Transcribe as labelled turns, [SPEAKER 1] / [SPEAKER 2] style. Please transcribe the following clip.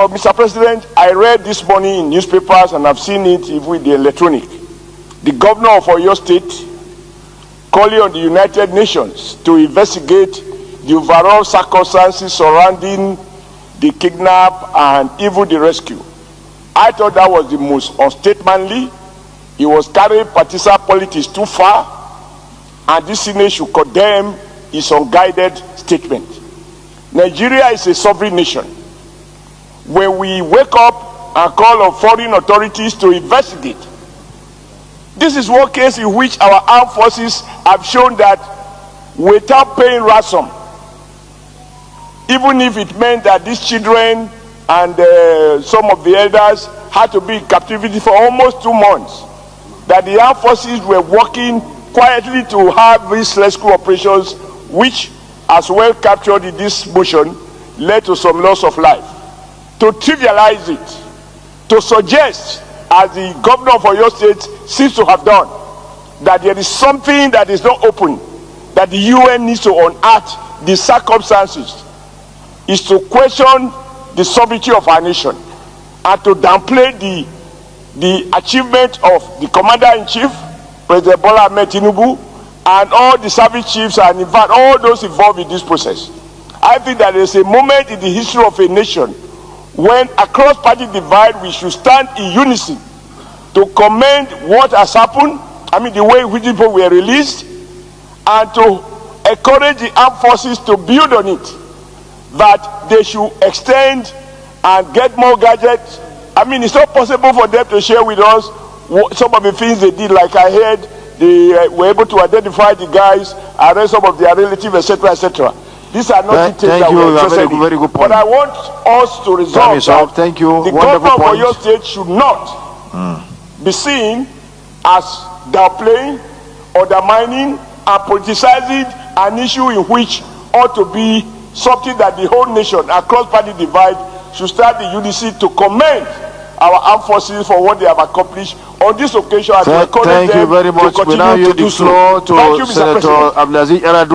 [SPEAKER 1] Mr. President, I read this morning in newspapers and I've seen it even with the electronic. The governor of Oyo State calling on the United Nations to investigate the overall circumstances surrounding the kidnap and even the rescue. I thought that was the most unstatemanly. He was carrying partisan politics too far, and this Senate should condemn his unguided statement. Nigeria is a sovereign nation. When we wake up and call on foreign authorities to investigate, this is one case in which our armed forces have shown that without paying ransom, even if it meant that these children and some of the elders had to be in captivity for almost 2 months, that the armed forces were working quietly to have restless school operations, which, as well captured in this motion, led to some loss of life. To trivialize it, to suggest, as the governor of Oyo State seems to have done, that there is something that is not open, that the UN needs to unearth the circumstances, is to question the sovereignty of our nation and to downplay the achievement of the commander-in-chief, President Bola Ahmed Tinubu, and all the service chiefs and in fact all those involved in this process. I think that there is a moment in the history of a nation when across party divide we should stand in unison to commend what has happened, the way in which people were released, and to encourage the armed forces to build on it, that they should extend and get more gadgets. It's not possible for them to share with us some of the things they did. Like I heard, they were able to identify the guys, arrest some of their relatives, etc., etc. These are not details that we're interested in. Very good point. But I want us to resolve that
[SPEAKER 2] thank you.
[SPEAKER 1] The government of Oyo State should not be seen as downplaying, undermining, and politicizing an issue in which ought to be something that the whole nation, across party divide, should start in unison to commend our armed forces for what they have accomplished on this occasion.
[SPEAKER 2] Thank you very much. We now yield the floor to
[SPEAKER 1] Thank you, Mr.
[SPEAKER 2] Senator
[SPEAKER 1] President.
[SPEAKER 2] Abdulaziz Yar'Adua.